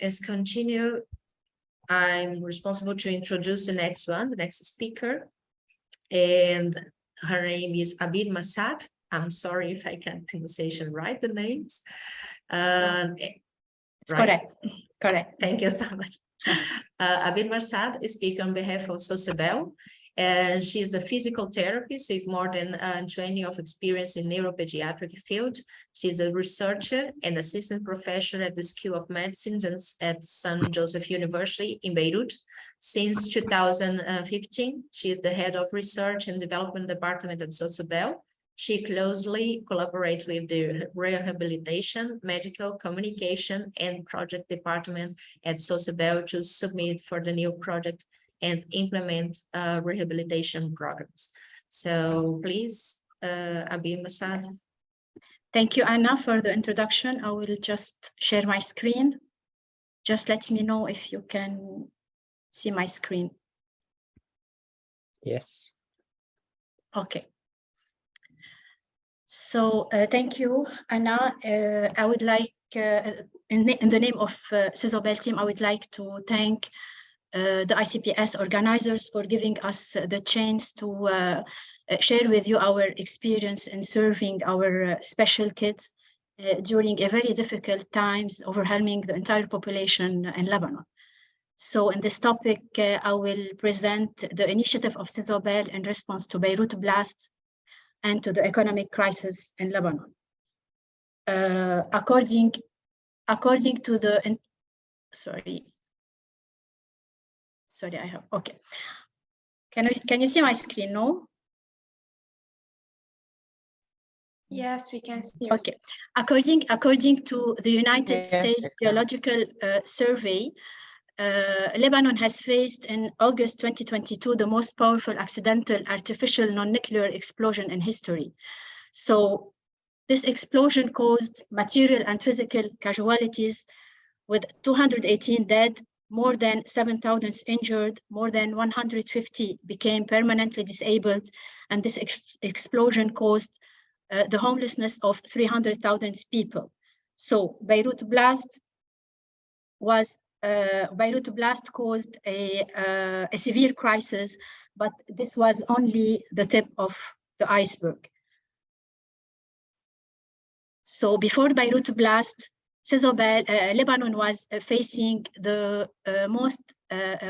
as continue, I'm responsible to introduce the next speaker. And her name is Abyr Massaad. I'm sorry if I can't pronunciation right, the names. It's right. Correct. Thank you so much. Abyr Massaad is speaking on behalf of Sesobel, and she's a physical therapist with more than 20 years of experience in neuropediatric field. She's a researcher and assistant professor at the School of Medicine at St. Joseph University in Beirut. Since 2015, she is the head of research and development department at Sesobel. She closely collaborates with the rehabilitation, medical, communication, and project department at Sesobel to submit for the new project and implement rehabilitation programs. So please, Abyr Massaad. Thank you, Anna, for the introduction. I will just share my screen. Just let me know if you can see my screen. Yes. Okay. So thank you, Anna. I would like, in the name of Sesobel team, I would like to thank the ICPS organizers for giving us the chance to share with you our experience in serving our special kids during a very difficult times overwhelming the entire population in Lebanon. So in this topic, I will present the initiative of Sesobel in response to Beirut blast and to the economic crisis in Lebanon. According to the, sorry, I have, okay. Can you see my screen, no? Yes, we can see. Okay. According to the United States Geological Survey, Lebanon has faced in August 2022 the most powerful accidental artificial non-nuclear explosion in history. So this explosion caused material and physical casualties with 218 dead, more than 7,000 injured, more than 150 became permanently disabled, and this explosion caused the homelessness of 300,000 people. So Beirut blast caused a severe crisis, but this was only the tip of the iceberg. So before Beirut blast, Lebanon was facing the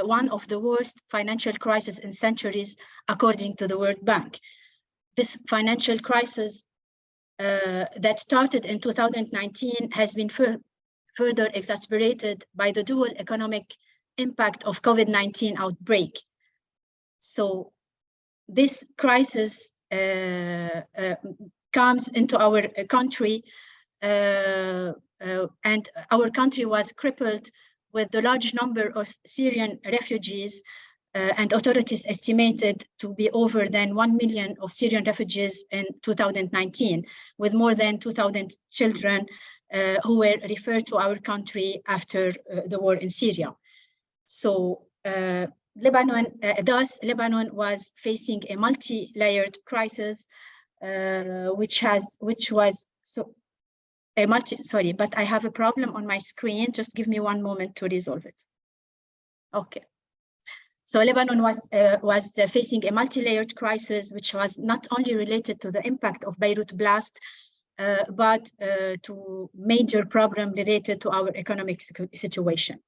one of the worst financial crises in centuries, according to the World Bank. This financial crisis that started in 2019 has been further exacerbated by the dual economic impact of COVID-19 outbreak. So this crisis comes into our country, and our country was crippled with the large number of Syrian refugees, and authorities estimated to be over than 1 million of Syrian refugees in 2019, with more than 2,000 children who were referred to our country after the war in Syria. So Lebanon was facing a multi-layered crisis, which was sorry, but I have a problem on my screen. Just give me one moment to resolve it. Okay. So Lebanon was facing a multi-layered crisis, which was not only related to the impact of Beirut blast, but to major problem related to our economic situation.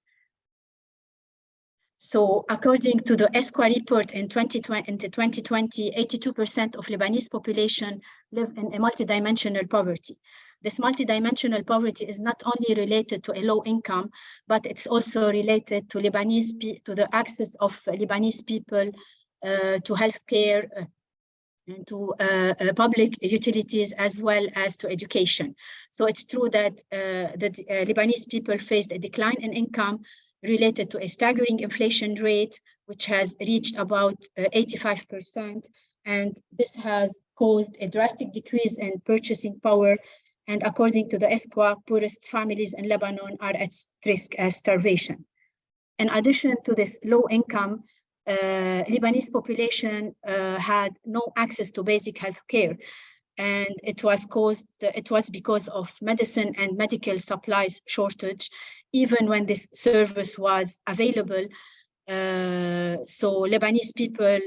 So according to the ESQA report in 2020, 82% of Lebanese population live in a multidimensional poverty. This multidimensional poverty is not only related to a low income, but it's also related to the access of Lebanese people to healthcare and to public utilities, as well as to education. So it's true that Lebanese people faced a decline in income related to a staggering inflation rate, which has reached about 85%. And this has caused a drastic decrease in purchasing power. And according to the ESQA, poorest families in Lebanon are at risk as starvation. In addition to this low income, Lebanese population had no access to basic health care. and it was because of medicine and medical supplies shortage, even when this service was available. So Lebanese people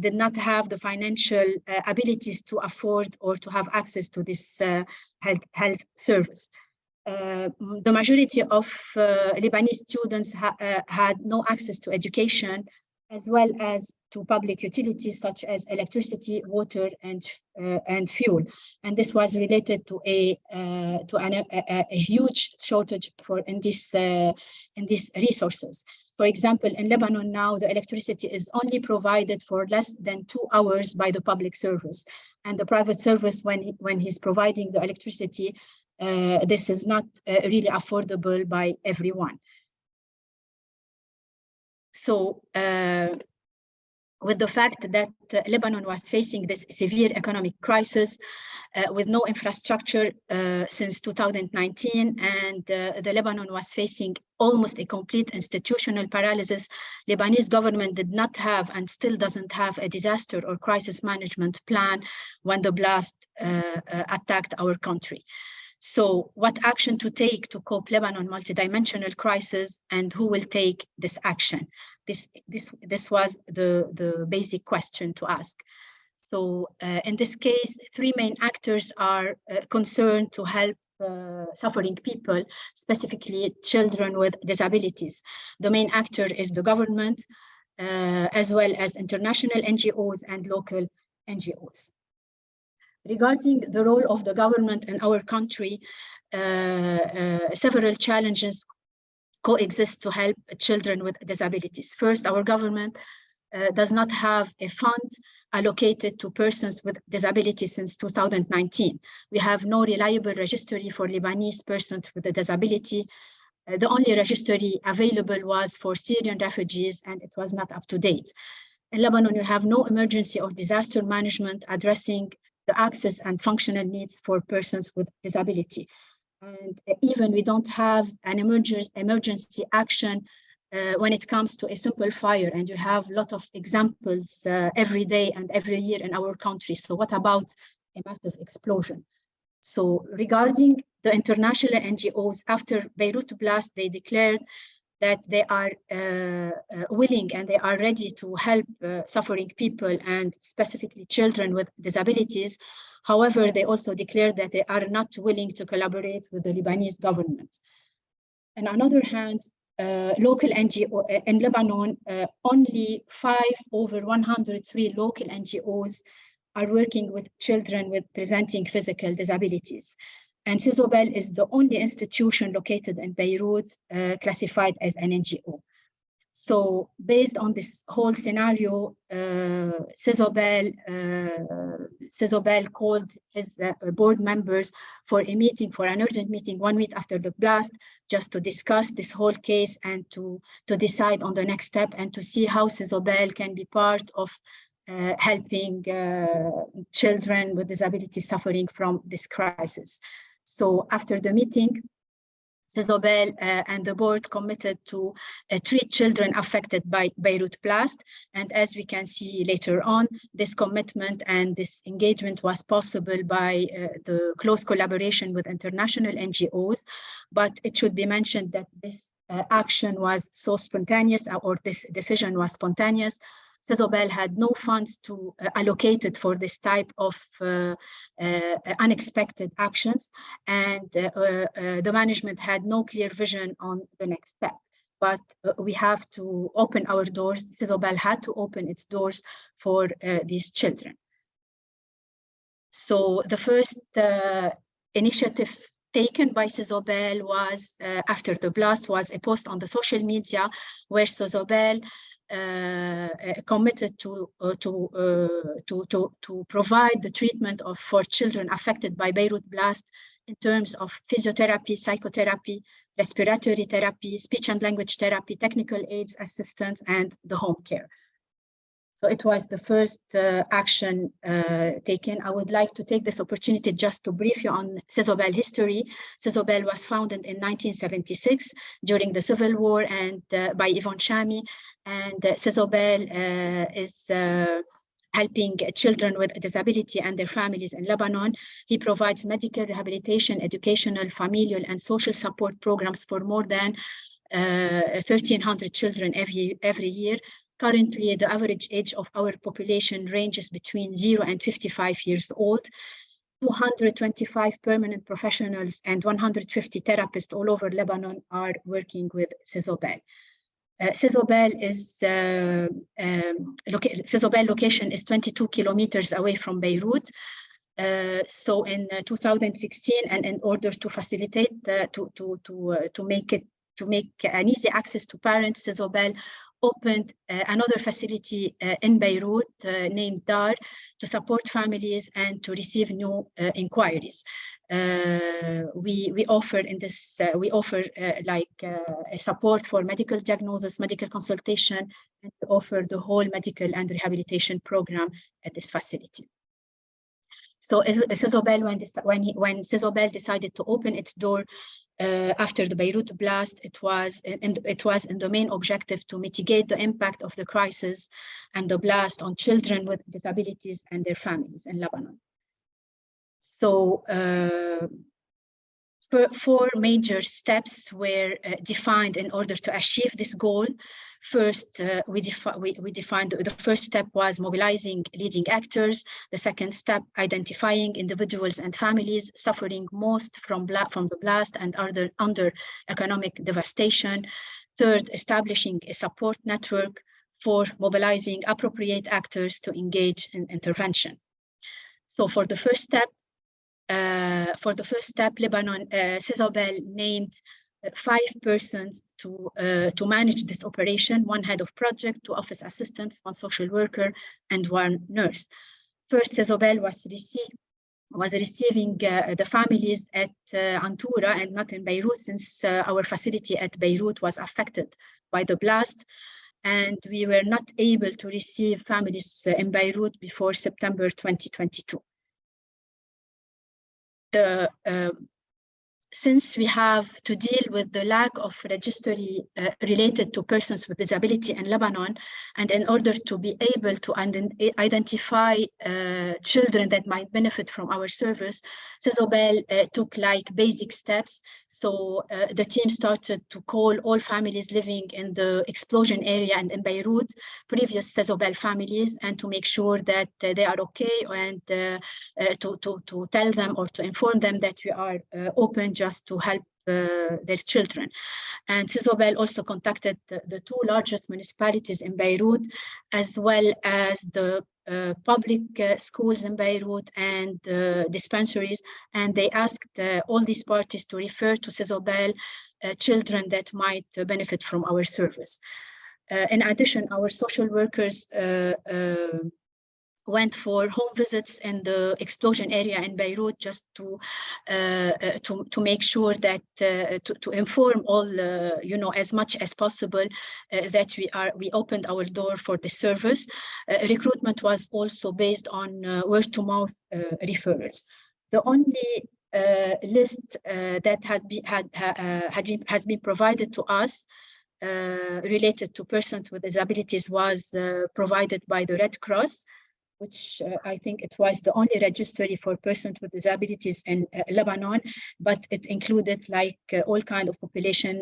did not have the financial abilities to afford or to have access to this health service. The majority of Lebanese students had no access to education, as well as to public utilities such as electricity, water, and fuel. And this was related to a huge shortage in these resources. For example, in Lebanon now, the electricity is only provided for less than 2 hours by the public service. And the private service, when he's providing the electricity, this is not really affordable by everyone. So with the fact that Lebanon was facing this severe economic crisis with no infrastructure since 2019, and the Lebanon was facing almost a complete institutional paralysis, Lebanese government did not have and still doesn't have a disaster or crisis management plan when the blast attacked our country. So what action to take to cope Lebanon multidimensional crisis, and who will take this action? This was the basic question to ask. So in this case, 3 main actors are concerned to help suffering people, specifically children with disabilities. The main actor is the government, as well as international NGOs and local NGOs. Regarding the role of the government in our country, several challenges coexist to help children with disabilities. First, our government does not have a fund allocated to persons with disabilities since 2019. We have no reliable registry for Lebanese persons with a disability. The only registry available was for Syrian refugees, and it was not up to date. In Lebanon, we have no emergency or disaster management addressing the access and functional needs for persons with disability. And even we don't have an emergency action when it comes to a simple fire, and you have a lot of examples every day and every year in our country. So what about a massive explosion? So regarding the international NGOs, after Beirut blast, they declared that they are willing and they are ready to help suffering people and specifically children with disabilities. However, they also declared that they are not willing to collaborate with the Lebanese government. On the other hand, local NGO in Lebanon, only 5 over 103 local NGOs are working with children with presenting physical disabilities. And Sesobel is the only institution located in Beirut classified as an NGO. So based on this whole scenario, Sesobel called his board members for a meeting, for an urgent meeting 1 week after the blast, just to discuss this whole case and to decide on the next step and to see how Sesobel can be part of helping children with disabilities suffering from this crisis. So after the meeting, Sesobel and the board committed to treat children affected by Beirut blast. And as we can see later on, this commitment and this engagement was possible by the close collaboration with international NGOs. But it should be mentioned that this action was so spontaneous, or this decision was spontaneous. Sesobel had no funds to allocated for this type of unexpected actions, and the management had no clear vision on the next step. But we have to open our doors. Sesobel had to open its doors for these children. So the first initiative taken by Sesobel was, after the blast, was a post on the social media where Sesobel committed to provide the treatment for children affected by Beirut blast in terms of physiotherapy, psychotherapy, respiratory therapy, speech and language therapy, technical aids assistance, and the home care. So it was the first action taken. I would like to take this opportunity just to brief you on Sesobel history. Sesobel was founded in 1976 during the Civil War and by Yvonne Chami. And Sesobel helping children with disability and their families in Lebanon. He provides medical, rehabilitation, educational, familial, and social support programs for more than 1,300 children every year. Currently, the average age of our population ranges between 0 and 55 years old. 225 permanent professionals and 150 therapists all over Lebanon are working with Sesobel. Sesobel location is 22 kilometers away from Beirut. So in 2016, and in order to facilitate to make an easy access to parents, Sesobel opened another facility in Beirut named DAR to support families and to receive new inquiries. We offer in this support for medical diagnosis, medical consultation, and we offer the whole medical and rehabilitation program at this facility. So Sesobel, when Sesobel decided to open its door after the Beirut blast, it was in the main objective to mitigate the impact of the crisis and the blast on children with disabilities and their families in Lebanon. So four major steps were defined in order to achieve this goal. First, we defined the first step was mobilizing leading actors. The second step, identifying individuals and families suffering most from the blast and under economic devastation. Third, establishing a support network. Fourth, mobilizing appropriate actors to engage in intervention. So for the first step, Lebanon, Sesobel named 5 persons to manage this operation: 1 head of project, 2 office assistants, 1 social worker, and 1 nurse. First, Sesobel was receiving the families at Antura and not in Beirut, since our facility at Beirut was affected by the blast, and we were not able to receive families in Beirut before September 2022. Since we have to deal with the lack of registry related to persons with disability in Lebanon, and in order to be able to identify children that might benefit from our service, Sesobel took basic steps. So the team started to call all families living in the explosion area and in Beirut, previous Sesobel families, and to make sure that they are okay, and to tell them or to inform them that we are open just to help their children. And Sesobel also contacted the 2 largest municipalities in Beirut, as well as the public schools in Beirut and dispensaries, and they asked all these parties to refer to Sesobel children that might benefit from our service. In addition, our social workers went for home visits in the explosion area in Beirut, just to make sure that to inform all as much as possible that we opened our door for the service. Recruitment was also based on word-to-mouth referrals. The only list that has been provided to us related to persons with disabilities was provided by the Red Cross, which I think it was the only registry for persons with disabilities in Lebanon, but it included all kinds of population,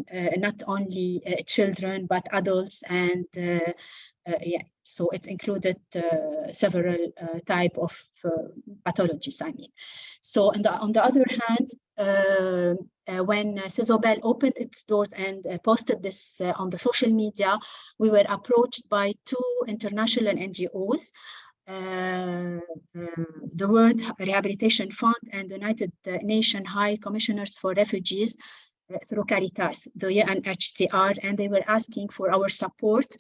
not only children, but adults, and so it included several type of pathologies, I mean. So on the other hand, when Sesobel opened its doors and posted this on the social media, we were approached by 2 international NGOs, the World Rehabilitation Fund and the United Nations High Commissioners for Refugees through Caritas, the UNHCR, and they were asking for our support,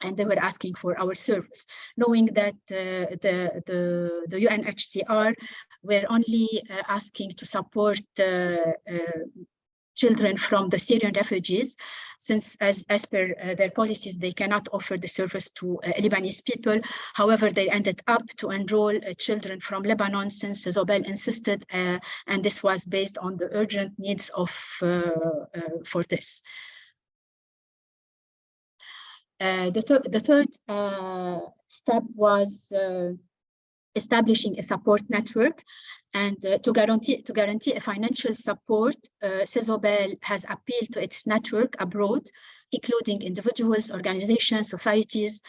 and they were asking for our service, knowing that the UNHCR were only asking to support children from the Syrian refugees, since as per their policies, they cannot offer the service to Lebanese people. However, they ended up to enroll children from Lebanon, since Sesobel insisted, and this was based on the urgent needs of for this. The third step was establishing a support network, and to guarantee a financial support, Sesobel has appealed to its network abroad, including individuals, organizations, societies,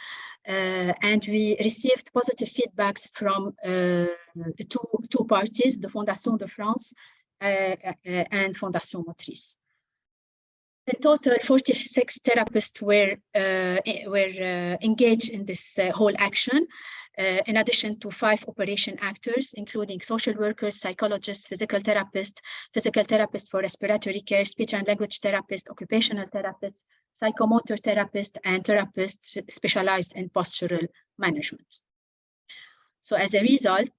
and we received positive feedbacks from two parties, the Fondation de France and Fondation Motrice. In total, 46 therapists were engaged in this whole action, in addition to 5 operation actors, including social workers, psychologists, physical therapists for respiratory care, speech and language therapists, occupational therapists, psychomotor therapists, and therapists specialized in postural management. So as a result,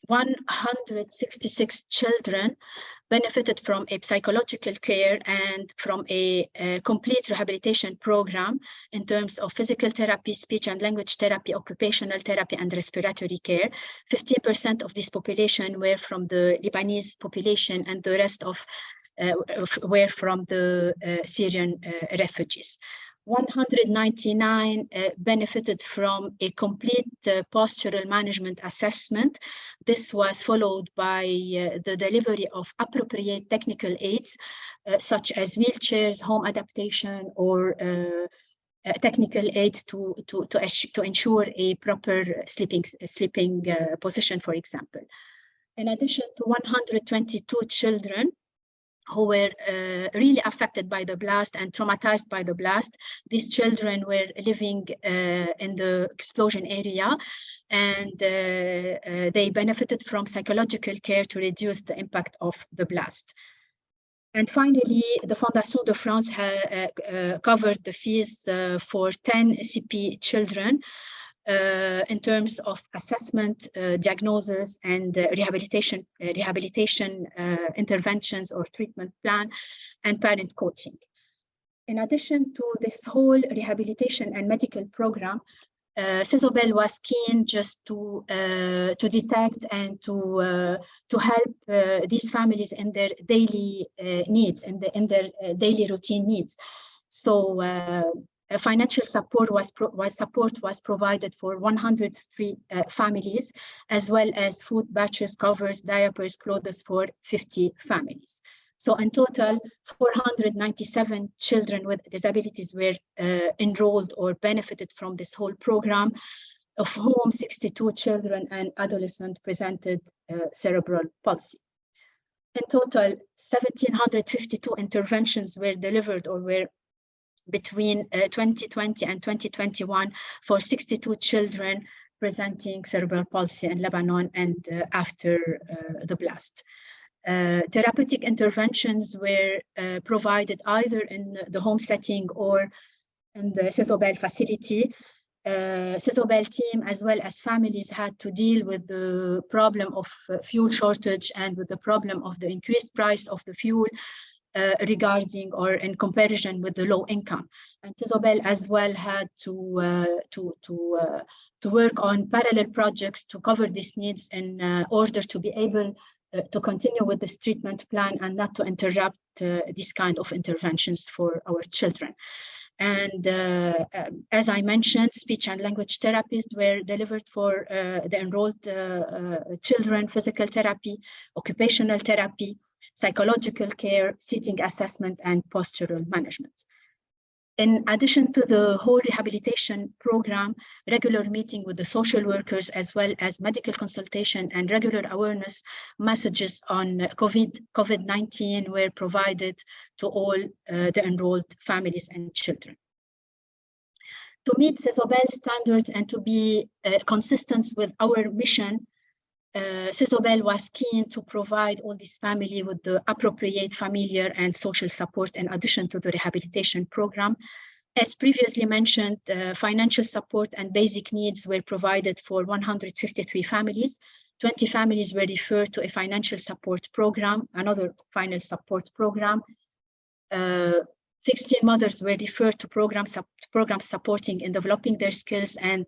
166 children benefited from a psychological care and from a complete rehabilitation program in terms of physical therapy, speech and language therapy, occupational therapy, and respiratory care. 15% of this population were from the Lebanese population, and the rest were from the Syrian refugees. 199 benefited from a complete postural management assessment. This was followed by the delivery of appropriate technical aids, such as wheelchairs, home adaptation, or technical aids to ensure a proper sleeping position, for example. In addition to 122 children who were really affected by the blast and traumatized by the blast. These children were living in the explosion area, and they benefited from psychological care to reduce the impact of the blast. And finally, the Fondation de France covered the fees for 10 CP children in terms of assessment, diagnosis, and rehabilitation interventions or treatment plan, and parent coaching. In addition to this whole rehabilitation and medical program, Sesobel was keen just to detect and to help these families in their daily needs and in their daily routine needs. So financial support was provided for 103 families, as well as food batches, covers, diapers, clothes for 50 families. So in total, 497 children with disabilities were enrolled or benefited from this whole program, of whom 62 children and adolescents presented cerebral palsy. In total, 1,752 interventions were delivered or were between 2020 and 2021 for 62 children presenting cerebral palsy in Lebanon and after the blast. Therapeutic interventions were provided either in the home setting or in the Sesobel facility. Sesobel team, as well as families, had to deal with the problem of fuel shortage and with the problem of the increased price of the fuel regarding or in comparison with the low income. And Sesobel as well had to work on parallel projects to cover these needs in order to be able to continue with this treatment plan and not to interrupt these kind of interventions for our children. And as I mentioned, speech and language therapies were delivered for the enrolled children, physical therapy, occupational therapy, psychological care, seating assessment, and postural management. In addition to the whole rehabilitation program, regular meeting with the social workers, as well as medical consultation and regular awareness messages on COVID-19 were provided to all the enrolled families and children. To meet Sesobel standards and to be consistent with our mission, Sesobel was keen to provide all this family with the appropriate familiar and social support in addition to the rehabilitation program. As previously mentioned, financial support and basic needs were provided for 153 families. 20 families were referred to a financial support program, another final support program. 16 mothers were referred to programs supporting in developing their skills, and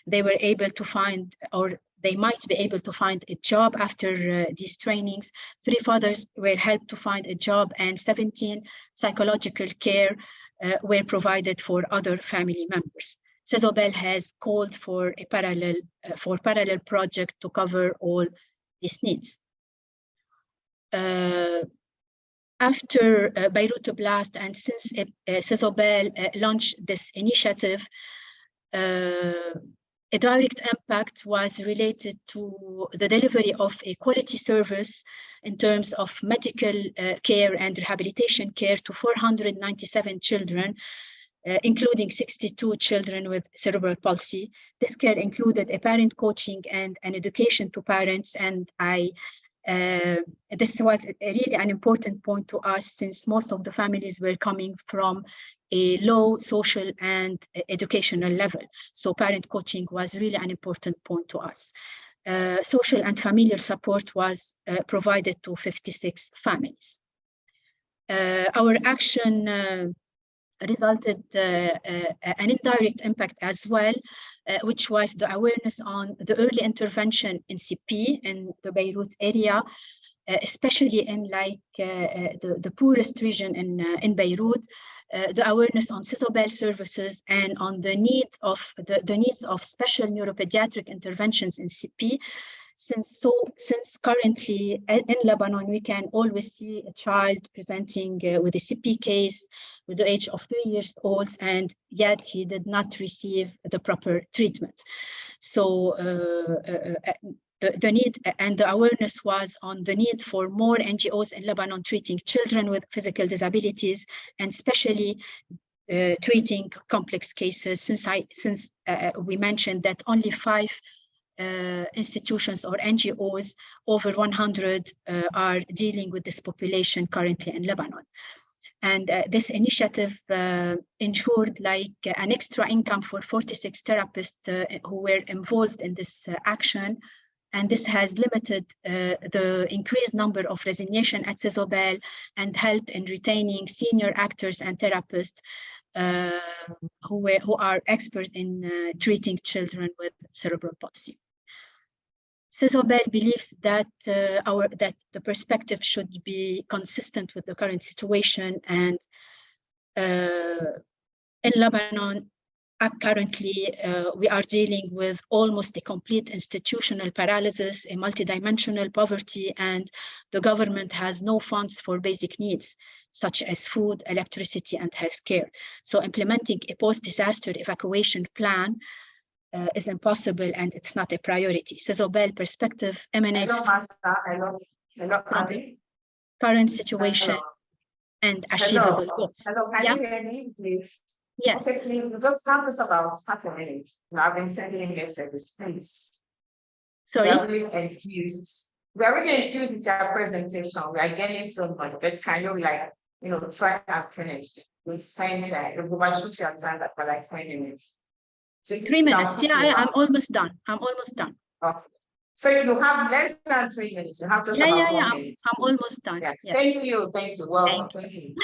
they were able to find, or they might be able to find, a job after these trainings. 3 fathers were helped to find a job, and 17 psychological care were provided for other family members. Sesobel has called for a parallel project to cover all these needs. After Beirut blast, and since Sesobel launched this initiative, a direct impact was related to the delivery of a quality service in terms of medical care and rehabilitation care to 497 children, including 62 children with cerebral palsy. This care included a parent coaching and an education to parents, and this was really an important point to us, since most of the families were coming from a low social and educational level. So parent coaching was really an important point to us. Social and familial support was provided to 56 families. Our action resulted an indirect impact as well, which was the awareness on the early intervention in CP in the Beirut area, especially in the poorest region in Beirut, the awareness on Sesobel services and on the needs of special neuropediatric interventions in CP. Since currently in Lebanon, we can always see a child presenting with a CP case with the age of 3 years old, and yet he did not receive the proper treatment. So the need and the awareness was on the need for more NGOs in Lebanon treating children with physical disabilities, and especially treating complex cases, since we mentioned that only 5 institutions or NGOs over 100 are dealing with this population currently in Lebanon. And this initiative ensured an extra income for 46 therapists who were involved in this action. And this has limited the increased number of resignation at Sesobel and helped in retaining senior actors and therapists who are experts in treating children with cerebral palsy. Sesobel believes that the perspective should be consistent with the current situation, and in Lebanon, currently, we are dealing with almost a complete institutional paralysis, a multidimensional poverty, and the government has no funds for basic needs, such as food, electricity, and healthcare. So implementing a post-disaster evacuation plan is impossible, and it's not a priority. Sesobel perspective emanates from the current situation and achievable goals. Hello, can you hear me, please? Yes. Okay, please, just tell us about minutes. I've been sending messages, please. Sorry? We are really enthused with your presentation. We are getting so much, but can you try and finish? We spent overshoot your time for 20 minutes. So 3 minutes. Yeah, I'm almost done. Okay. So you have less than 3 minutes. You have just about 1 minute. I'm almost done. Yeah. Yes. Thank you. Welcome. Thank you.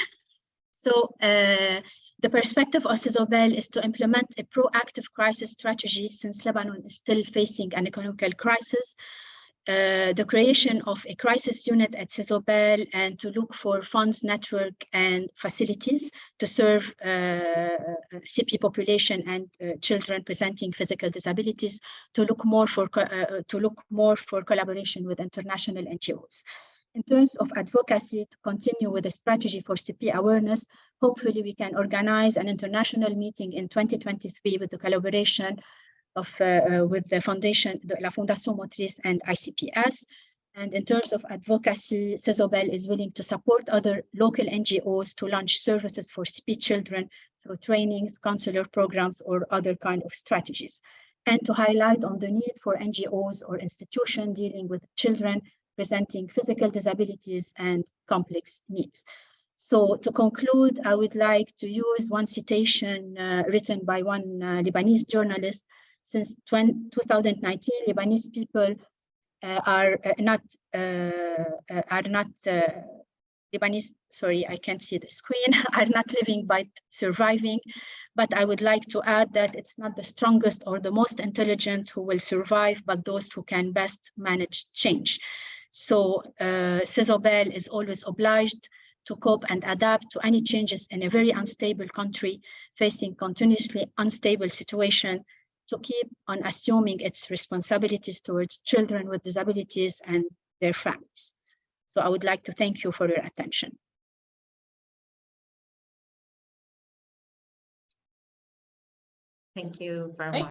So the perspective of Sesobel is to implement a proactive crisis strategy, since Lebanon is still facing an economic crisis. The creation of a crisis unit at Sesobel, and to look for funds, network, and facilities to serve CP population and children presenting physical disabilities, to look more for collaboration with international NGOs. In terms of advocacy, to continue with a strategy for CP awareness, hopefully we can organize an international meeting in 2023 with the collaboration of with the foundation, La Fondation Motrice and ICPS. And in terms of advocacy, Sesobel is willing to support other local NGOs to launch services for CP children through trainings, counselor programs, or other kind of strategies. And to highlight on the need for NGOs or institutions dealing with children presenting physical disabilities and complex needs. So to conclude, I would like to use one citation written by one Lebanese journalist. Since 2019, Lebanese people are not Lebanese, sorry, I can't see the screen, are not living but surviving. But I would like to add that it's not the strongest or the most intelligent who will survive, but those who can best manage change. So Sesobel is always obliged to cope and adapt to any changes in a very unstable country facing continuously unstable situation, to keep on assuming its responsibilities towards children with disabilities and their families. So I would like to thank you for your attention. Thank you very Thank much.